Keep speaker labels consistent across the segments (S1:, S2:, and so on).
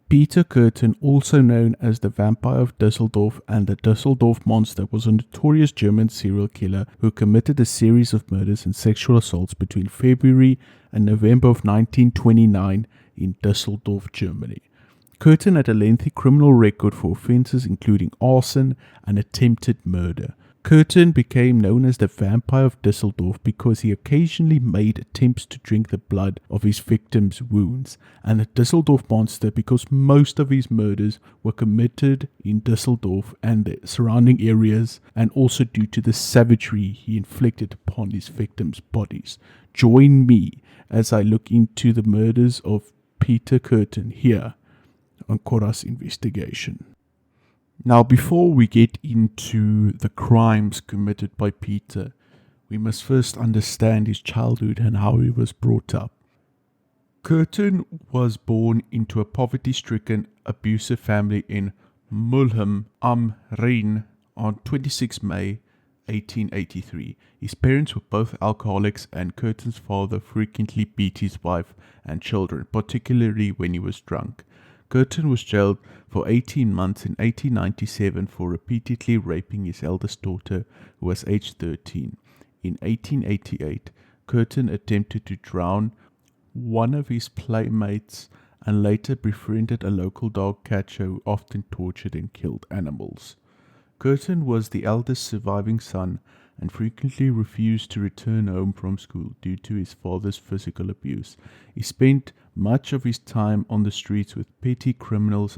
S1: Peter Kürten, also known as the Vampire of Düsseldorf and the Düsseldorf Monster, was a notorious German serial killer who committed a series of murders and sexual assaults between February and November of 1929 in Düsseldorf, Germany. Kürten had a lengthy criminal record for offences including arson and attempted murder. Kürten became known as the Vampire of Düsseldorf because he occasionally made attempts to drink the blood of his victims' wounds, and the Düsseldorf Monster because most of his murders were committed in Düsseldorf and the surrounding areas, and also due to the savagery he inflicted upon his victims' bodies. Join me as I look into the murders of Peter Kürten here on Corras Investigation. Now, before we get into the crimes committed by Peter, we must first understand his childhood and how he was brought up. Kürten was born into a poverty-stricken, abusive family in Mulham am Rhein on 26 May 1883. His parents were both alcoholics, and Kürten's father frequently beat his wife and children, particularly when he was drunk. Kürten was jailed for 18 months in 1897 for repeatedly raping his eldest daughter, who was aged 13. In 1888, Kürten attempted to drown one of his playmates and later befriended a local dog catcher who often tortured and killed animals. Kürten was the eldest surviving son and frequently refused to return home from school due to his father's physical abuse. He spent much of his time on the streets with petty criminals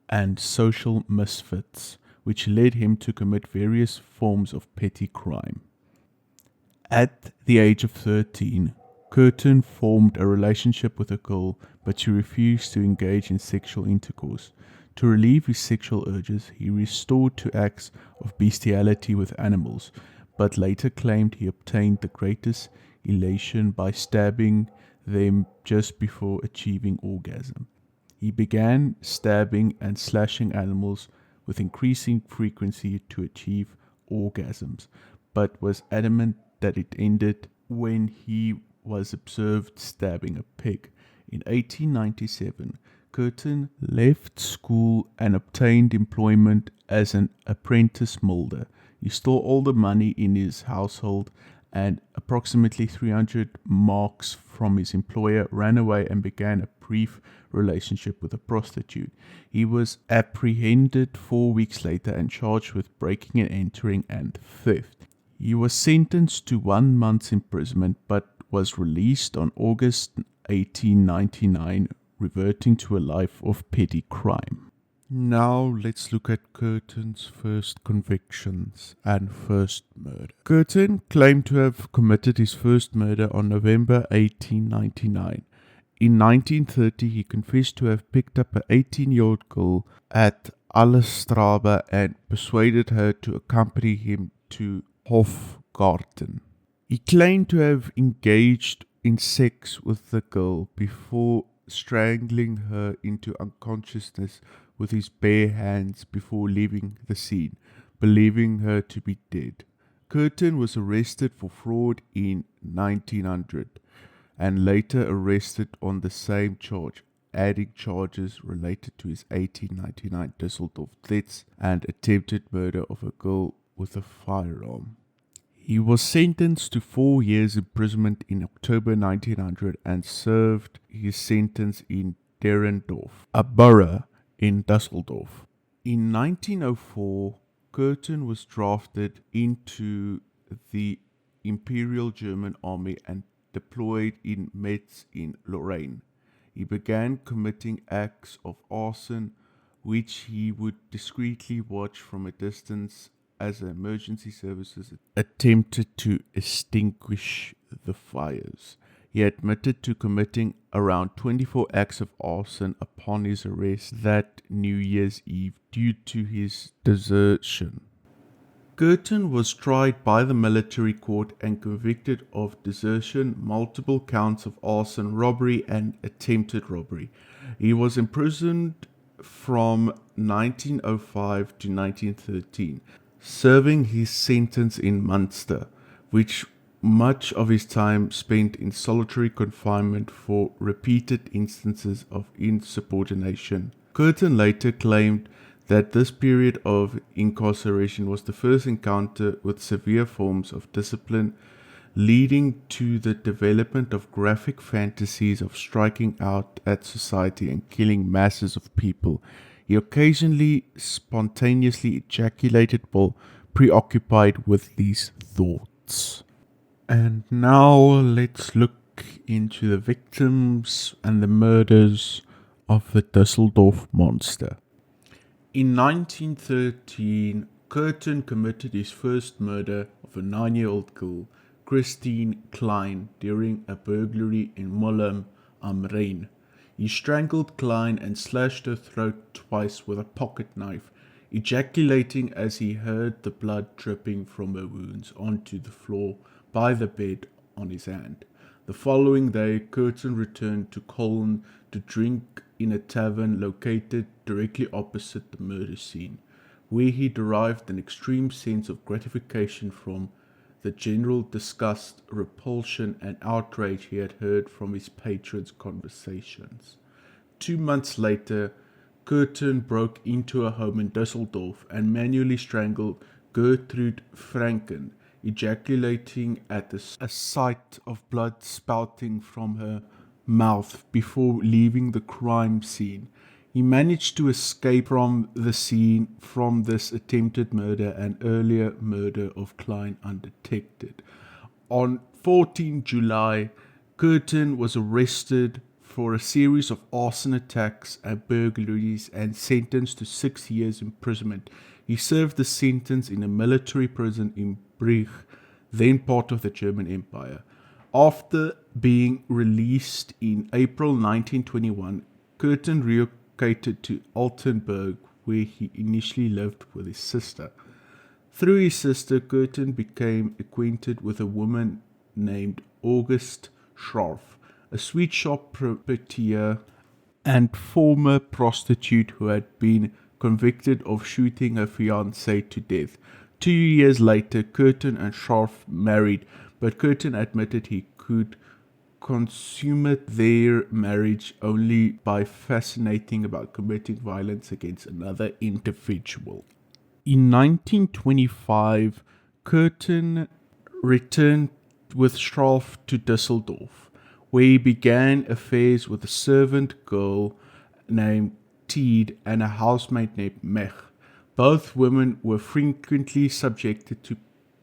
S1: and social misfits, which led him to commit various forms of petty crime. At the age of 13, Kürten formed a relationship with a girl, but she refused to engage in sexual intercourse. To relieve his sexual urges, he resorted to acts of bestiality with animals, but later claimed he obtained the greatest elation by stabbing them just before achieving orgasm. He began stabbing and slashing animals with increasing frequency to achieve orgasms, but was adamant that it ended when he was observed stabbing a pig. In 1897, Kürten left school and obtained employment as an apprentice molder. He stole all the money in his household and approximately 300 marks from his employer, ran away and began a brief relationship with a prostitute. He was apprehended 4 weeks later and charged with breaking and entering and theft. He was sentenced to 1 month's imprisonment but was released on August 1899, reverting to a life of petty crime. Now let's look at Kürten's first convictions and first murder. Kürten claimed to have committed his first murder on November 1899. In 1930, he confessed to have picked up an 18-year-old girl at Allestrabe and persuaded her to accompany him to Hofgarten. He claimed to have engaged in sex with the girl before strangling her into unconsciousness with his bare hands before leaving the scene, believing her to be dead. Kürten was arrested for fraud in 1900 and later arrested on the same charge, adding charges related to his 1899 Düsseldorf thefts and attempted murder of a girl with a firearm. He was sentenced to 4 years imprisonment in October 1900 and served his sentence in Derendorf, a borough in Düsseldorf. In 1904, Kürten was drafted into the Imperial German Army and deployed in Metz in Lorraine. He began committing acts of arson, which he would discreetly watch from a distance as emergency services attempted to extinguish the fires. He admitted to committing around 24 acts of arson upon his arrest that New Year's Eve due to his desertion. Kürten was tried by the military court and convicted of desertion, multiple counts of arson, robbery, and attempted robbery. He was imprisoned from 1905 to 1913, serving his sentence in Munster, which much of his time spent in solitary confinement for repeated instances of insubordination Kurten later claimed that this period of incarceration was the first encounter with severe forms of discipline, leading to the development of graphic fantasies of striking out at society and killing masses of people. He occasionally spontaneously ejaculated while preoccupied with these thoughts. And now let's look into the victims and the murders of the Düsseldorf Monster. In 1913, Kürten committed his first murder of a 9-year-old girl, Christine Klein, during a burglary in Mollem am Rhein. He strangled Klein and slashed her throat twice with a pocket knife, ejaculating as he heard the blood dripping from her wounds onto the floor by the bed on his hand. The following day, Kürten returned to Cologne to drink in a tavern located directly opposite the murder scene, where he derived an extreme sense of gratification from the general disgust, repulsion, and outrage he had heard from his patrons' conversations. 2 months later, Kürten broke into a home in Düsseldorf and manually strangled Gertrude Franken, ejaculating at a sight of blood spouting from her mouth before leaving the crime scene. He managed to escape from the scene from this attempted murder and earlier murder of Klein undetected. On 14 July, Kürten was arrested for a series of arson attacks and burglaries and sentenced to 6 years imprisonment. He served the sentence in a military prison in Brugge, then part of the German Empire. After being released in April 1921, Kürten relocated to Altenburg, where he initially lived with his sister. Through his sister, Kürten became acquainted with a woman named August Scharf, a sweet shop proprietor and former prostitute who had been convicted of shooting her fiancé to death. 2 years later, Kürten and Scharf married, but Kürten admitted he could consummate their marriage only by fascinating about committing violence against another individual. In 1925, Kürten returned with Scharf to Düsseldorf, where he began affairs with a servant girl named Tiede and a housemaid named Mech. Both women were frequently subjected to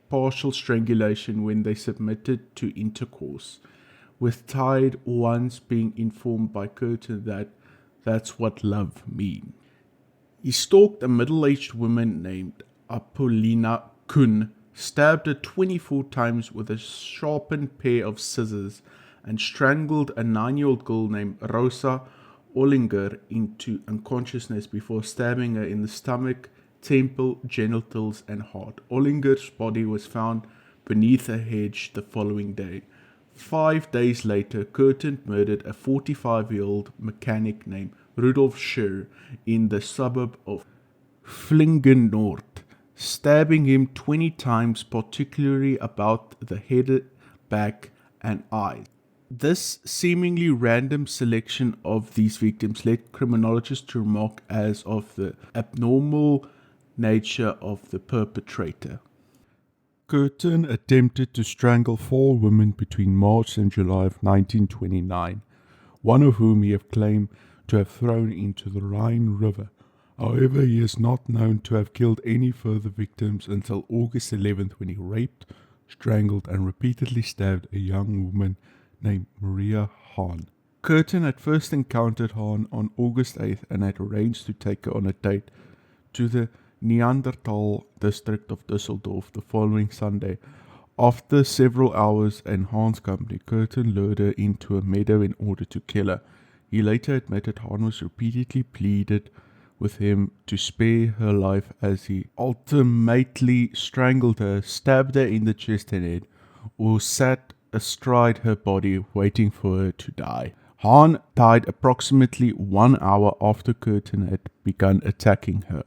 S1: partial strangulation when they submitted to intercourse, with Tiede once being informed by Kürten that that's what love means. He stalked a middle-aged woman named Apollina Kuhn, stabbed her 24 times with a sharpened pair of scissors, and strangled a 9-year-old girl named Rosa Ollinger into unconsciousness before stabbing her in the stomach, temple, genitals, and heart. Ollinger's body was found beneath a hedge the following day. 5 days later, Kürten murdered a 45-year-old mechanic named Rudolf Scher in the suburb of Flingenoord, stabbing him 20 times, particularly about the head, back, and eyes. This seemingly random selection of these victims led criminologists to remark as of the abnormal nature of the perpetrator. Kürten attempted to strangle 4 women between March and July of 1929, one of whom he have claimed to have thrown into the Rhine River. However, he is not known to have killed any further victims until August 11th, when he raped, strangled, and repeatedly stabbed a young woman named Maria Hahn. Kürten had first encountered Hahn on August 8th and had arranged to take her on a date to the Neanderthal district of Düsseldorf the following Sunday. After several hours in Hahn's company, Kürten lured her into a meadow in order to kill her. He later admitted Hahn was repeatedly pleaded with him to spare her life, as he ultimately strangled her, stabbed her in the chest and head, or sat astride her body waiting for her to die. Hahn died approximately 1 hour after Kürten had begun attacking her.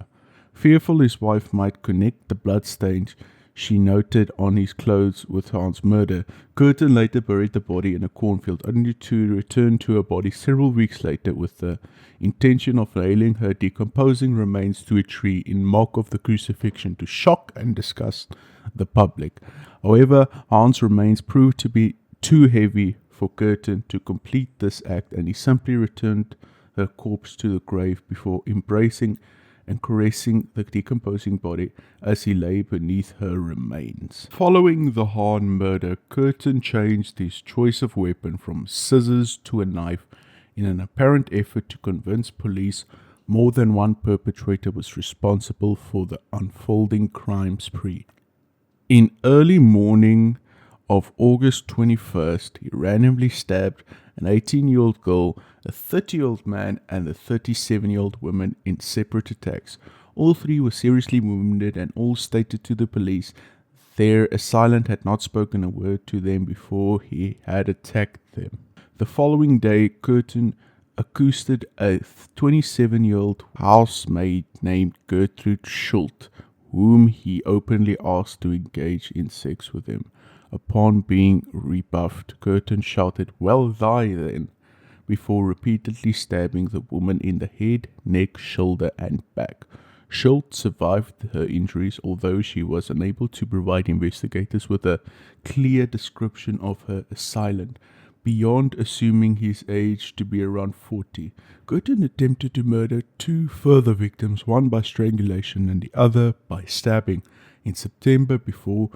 S1: Fearful his wife might connect the bloodstains, she noted on his clothes with Hans' murder. Kürten later buried the body in a cornfield, only to return to her body several weeks later with the intention of nailing her decomposing remains to a tree in mock of the crucifixion to shock and disgust the public. However, Hans' remains proved to be too heavy for Kürten to complete this act, and he simply returned her corpse to the grave before embracing and caressing the decomposing body as he lay beneath her remains. Following the Hahn murder, Kürten changed his choice of weapon from scissors to a knife in an apparent effort to convince police more than one perpetrator was responsible for the unfolding crime spree. In early morning of August 21st, he randomly stabbed an 18-year-old girl, a 30-year-old man, and a 37-year-old woman in separate attacks. All three were seriously wounded and all stated to the police their assailant had not spoken a word to them before he had attacked them. The following day, Kürten accosted a 27-year-old housemaid named Gertrude Schult, whom he openly asked to engage in sex with him. Upon being rebuffed, Kürten shouted, "Well, die then," before repeatedly stabbing the woman in the head, neck, shoulder, and back. Schultz survived her injuries, although she was unable to provide investigators with a clear description of her assailant, beyond assuming his age to be around 40. Kürten attempted to murder two further victims, one by strangulation and the other by stabbing, in September before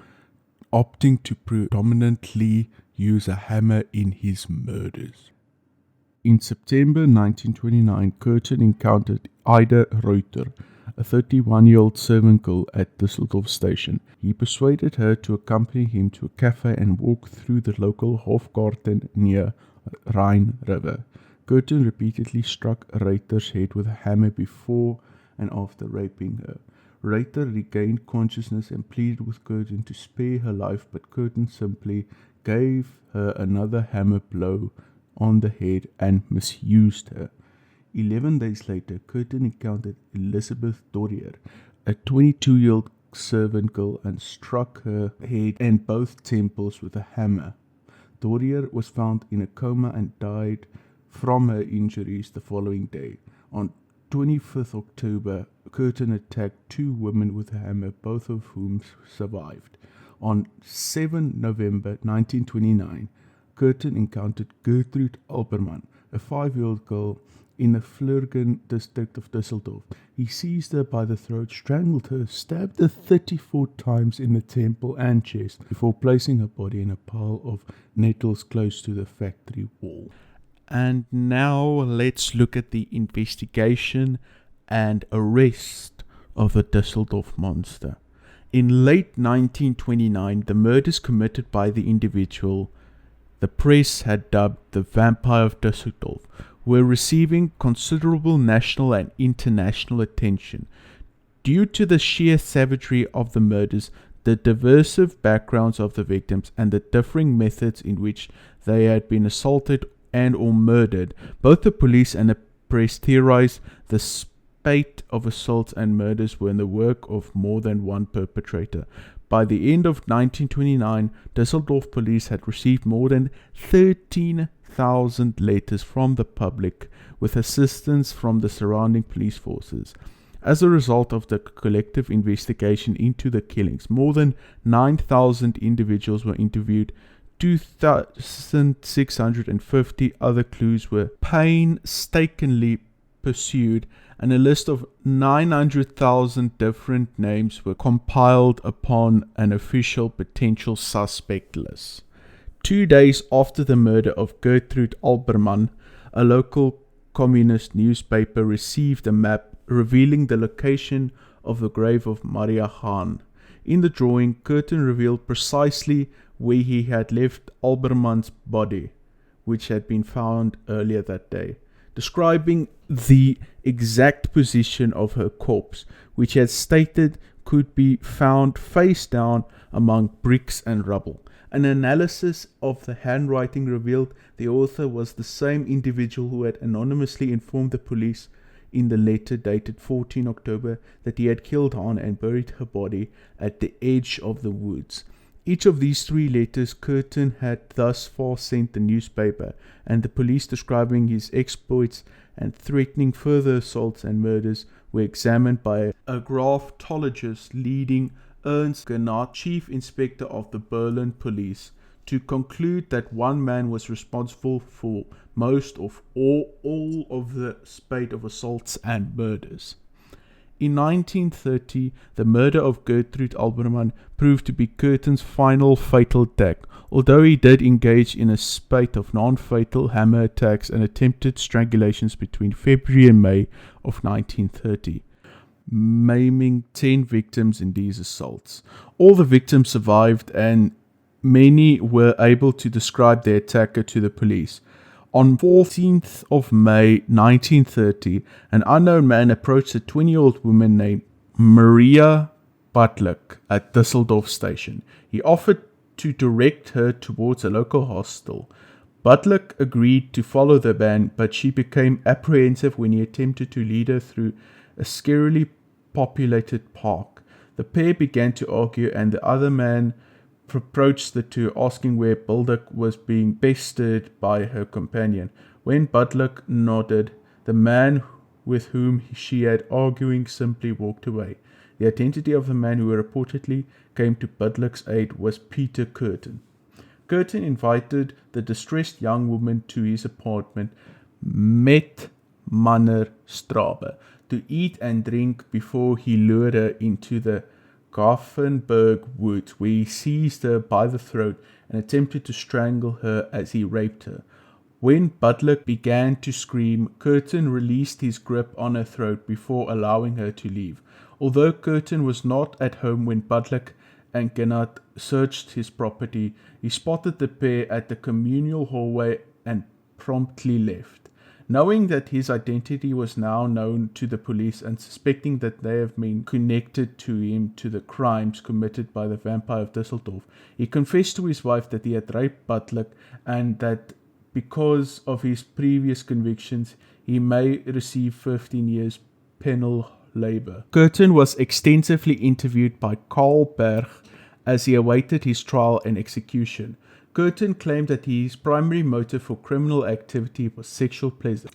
S1: opting to predominantly use a hammer in his murders. In September 1929, Kürten encountered Ida Reuter, a 31-year-old servant girl at Düsseldorf station. He persuaded her to accompany him to a cafe and walk through the local Hofgarten near Rhine River. Kürten repeatedly struck Reuter's head with a hammer before and after raping her. Reuter regained consciousness and pleaded with Kürten to spare her life, but Kürten simply gave her another hammer blow on the head and misused her. 11 days later, Kürten encountered Elizabeth Dorrier, a 22-year-old servant girl, and struck her head and both temples with a hammer. Dorrier was found in a coma and died from her injuries the following day. On 25th October, Kürten attacked two women with a hammer, both of whom survived. On 7 November 1929, Kürten encountered Gertrude Albermann, a 5-year-old girl in the Flurgen district of Düsseldorf. He seized her by the throat, strangled her, stabbed her 34 times in the temple and chest before placing her body in a pile of nettles close to the factory wall. And now let's look at the investigation and arrest of the Düsseldorf Monster. In late 1929, the murders committed by the individual the press had dubbed the Vampire of Düsseldorf were receiving considerable national and international attention. Due to the sheer savagery of the murders, the diverse backgrounds of the victims, and the differing methods in which they had been assaulted and or murdered, both the police and the press theorized the spate of assaults and murders were in the work of more than one perpetrator. By the end of 1929, Düsseldorf police had received more than 13,000 letters from the public with assistance from the surrounding police forces. As a result of the collective investigation into the killings, more than 9,000 individuals were interviewed, 2,650 other clues were painstakingly pursued, and a list of 900,000 different names were compiled upon an official potential suspect list. 2 days after the murder of Gertrude Albermann, a local communist newspaper received a map revealing the location of the grave of Maria Hahn. In the drawing, Kürten revealed precisely where he had left Albermann's body, which had been found earlier that day, describing the exact position of her corpse, which he had stated could be found face down among bricks and rubble. An analysis of the handwriting revealed the author was the same individual who had anonymously informed the police in the letter dated 14 October that he had killed Hahn and buried her body at the edge of the woods. Each of these 3 letters Kürten had thus far sent the newspaper, and the police describing his exploits and threatening further assaults and murders were examined by a graphologist leading Ernst Gernot, chief inspector of the Berlin police, to conclude that one man was responsible for most of all of the spate of assaults and murders. In 1930, the murder of Gertrude Albermann proved to be Kürten's final fatal attack, although he did engage in a spate of non-fatal hammer attacks and attempted strangulations between February and May of 1930, maiming 10 victims in these assaults. All the victims survived, and many were able to describe their attacker to the police. On 14th of May 1930, an unknown man approached a 20-year-old woman named Maria Butluck at Düsseldorf station. He offered to direct her towards a local hostel. Butluck agreed to follow the man, but she became apprehensive when he attempted to lead her through a scarily populated park. The pair began to argue, and the other man approached the two, asking where Butluck was being pestered by her companion. When Butluck nodded, the man with whom she had arguing simply walked away. The identity of the man who reportedly came to Butluck's aid was Peter Kürten. Kürten invited the distressed young woman to his apartment, Met Manner Strabe, to eat and drink before he lured her into the Grafenberg woods, where he seized her by the throat and attempted to strangle her as he raped her. When Butluck began to scream, Kürten released his grip on her throat before allowing her to leave. Although Kürten was not at home when Butluck and Gernot searched his property, he spotted the pair at the communal hallway and promptly left. Knowing that his identity was now known to the police and suspecting that they have been connected to him to the crimes committed by the Vampire of Düsseldorf, he confessed to his wife that he had raped Butluck and that because of his previous convictions, he may receive 15 years penal labor. Kürten was extensively interviewed by Karl Berg as he awaited his trial and execution. Kürten claimed that his primary motive for criminal activity was sexual pleasure,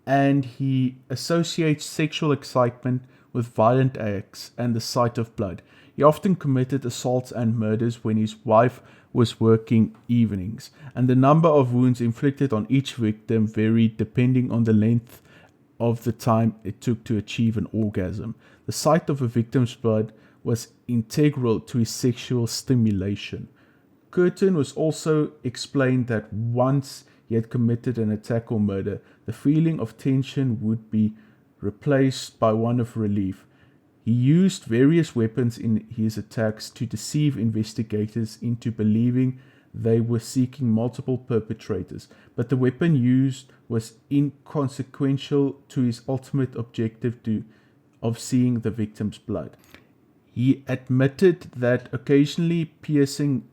S1: and he associates sexual excitement with violent acts and the sight of blood. He often committed assaults and murders when his wife was working evenings, and the number of wounds inflicted on each victim varied depending on the length of the time it took to achieve an orgasm. The sight of a victim's blood was integral to his sexual stimulation. Kürten was also explained that once he had committed an attack or murder, the feeling of tension would be replaced by one of relief. He used various weapons in his attacks to deceive investigators into believing they were seeking multiple perpetrators, but the weapon used was inconsequential to his ultimate objective of seeing the victim's blood. He admitted that occasionally piercing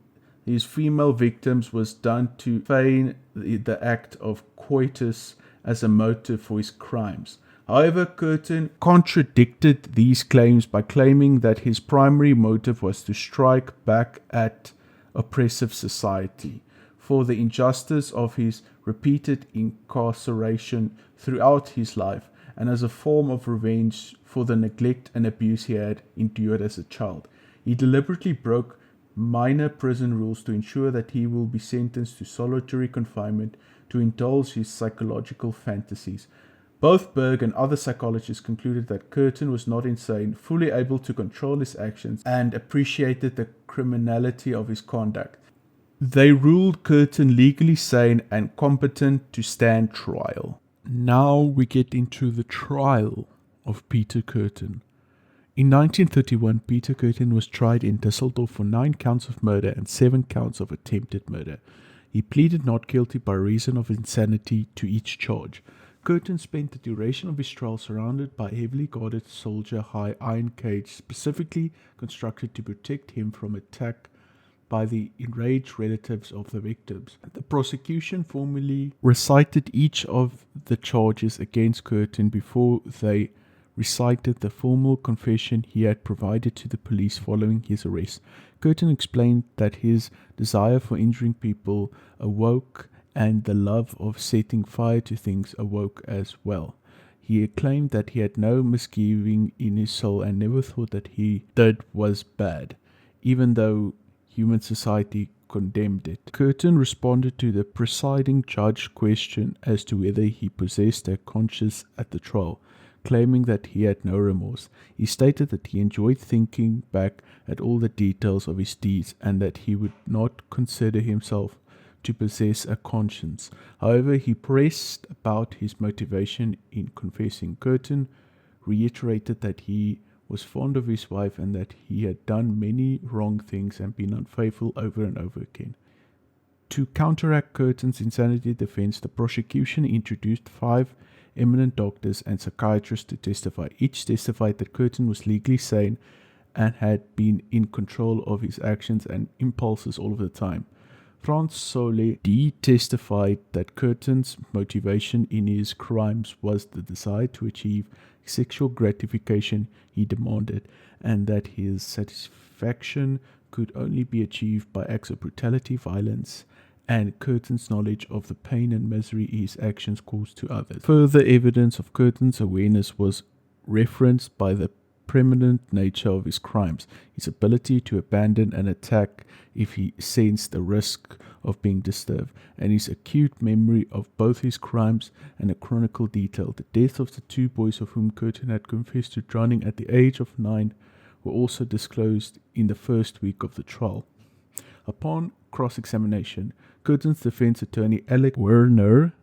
S1: his female victims was done to feign the act of coitus as a motive for his crimes. However, Kürten contradicted these claims by claiming that his primary motive was to strike back at oppressive society for the injustice of his repeated incarceration throughout his life, and as a form of revenge for the neglect and abuse he had endured as a child. He deliberately broke minor prison rules to ensure that he will be sentenced to solitary confinement to indulge his psychological fantasies. Both Berg and other psychologists concluded that Kürten was not insane, fully able to control his actions, and appreciated the criminality of his conduct. They ruled Kürten legally sane and competent to stand trial. Now we get into the trial of Peter Kürten. In 1931, Peter Kürten was tried in Düsseldorf for 9 counts of murder and 7 counts of attempted murder. He pleaded not guilty by reason of insanity to each charge. Kürten spent the duration of his trial surrounded by a heavily guarded soldier-high iron cage specifically constructed to protect him from attack by the enraged relatives of the victims. The prosecution formally recited each of the charges against Kürten before they recited the formal confession he had provided to the police following his arrest. Kürten explained that his desire for injuring people awoke and the love of setting fire to things awoke as well. He claimed that he had no misgiving in his soul and never thought that he did was bad, even though human society condemned it. Kürten responded to the presiding judge's question as to whether he possessed a conscience at the trial, claiming that he had no remorse. He stated that he enjoyed thinking back at all the details of his deeds and that he would not consider himself to possess a conscience. However, he pressed about his motivation in confessing. Kürten reiterated that he was fond of his wife and that he had done many wrong things and been unfaithful over and over again. To counteract Kürten's insanity defense, the prosecution introduced 5 eminent doctors and psychiatrists to testify. Each testified that Kürten was legally sane and had been in control of his actions and impulses all of the time. Franz Solé testified that Kürten's motivation in his crimes was the desire to achieve sexual gratification he demanded, and that his satisfaction could only be achieved by acts of brutality, violence, and Kürten's knowledge of the pain and misery his actions caused to others. Further evidence of Kürten's awareness was referenced by the preeminent nature of his crimes, his ability to abandon an attack if he sensed the risk of being disturbed, and his acute memory of both his crimes and a chronicle detail. The deaths of the 2 boys of whom Kürten had confessed to drowning at the age of 9 were also disclosed in the first week of the trial. Upon cross-examination, Kürten's defense attorney Alex Werner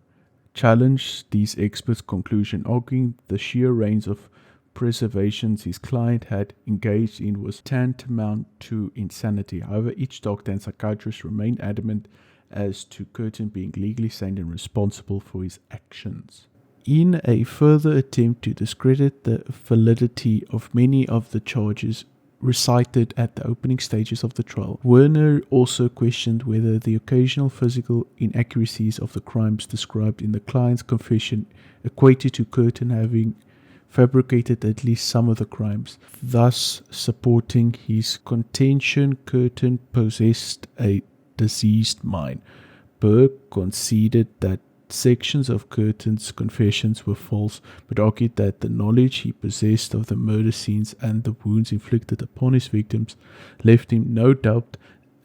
S1: challenged these experts' conclusion, arguing the sheer range of preservations his client had engaged in was tantamount to insanity. However, each doctor and psychiatrist remained adamant as to Kürten being legally sane and responsible for his actions. In a further attempt to discredit the validity of many of the charges recited at the opening stages of the trial, Werner also questioned whether the occasional physical inaccuracies of the crimes described in the client's confession equated to Kürten having fabricated at least some of the crimes, thus supporting his contention Kürten possessed a diseased mind. Berg conceded that sections of Kürten's confessions were false, but argued that the knowledge he possessed of the murder scenes and the wounds inflicted upon his victims left him no doubt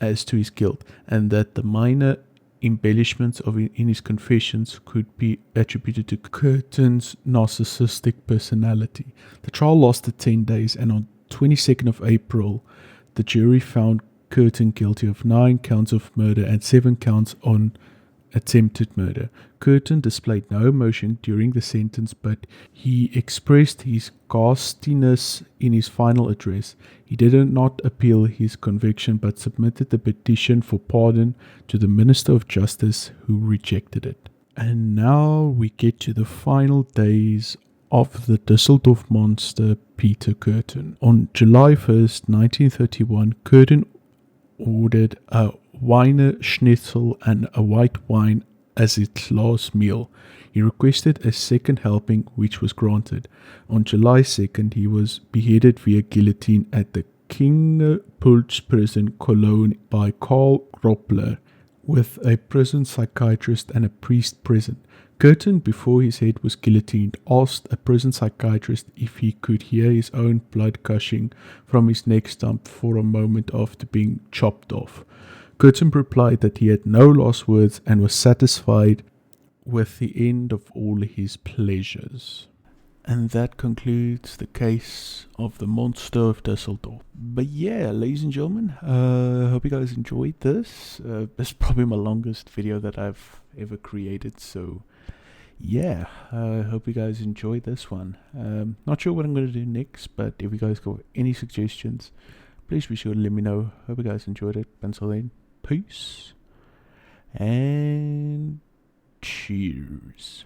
S1: as to his guilt, and that the minor embellishments in his confessions could be attributed to Kürten's narcissistic personality. The trial lasted 10 days, and on 22nd of April, the jury found Kürten guilty of 9 counts of murder and 7 counts on attempted murder. Kürten displayed no emotion during the sentence, but he expressed his ghastliness in his final address. He did not appeal his conviction, but submitted the petition for pardon to the Minister of Justice, who rejected it. And now we get to the final days of the Düsseldorf Monster, Peter Kürten. On July 1st, 1931, Kürten ordered a Wiener Schnitzel and a white wine as its last meal. He requested a second helping, which was granted. On July 2nd, he was beheaded via guillotine at the Kingerpulz prison, Cologne, by Karl Groppler, with a prison psychiatrist and a priest present. Kürten, before his head was guillotined, asked a prison psychiatrist if he could hear his own blood gushing from his neck stump for a moment after being chopped off. Kürten replied that he had no last words and was satisfied with the end of all his pleasures. And that concludes the case of the Monster of Düsseldorf. But yeah, ladies and gentlemen, hope you guys enjoyed this. This is probably my longest video that I've ever created, so yeah, I hope you guys enjoyed this one. Not sure what I'm going to do next, but if you guys got any suggestions, please be sure to let me know. Hope you guys enjoyed it. Until then, peace and cheers.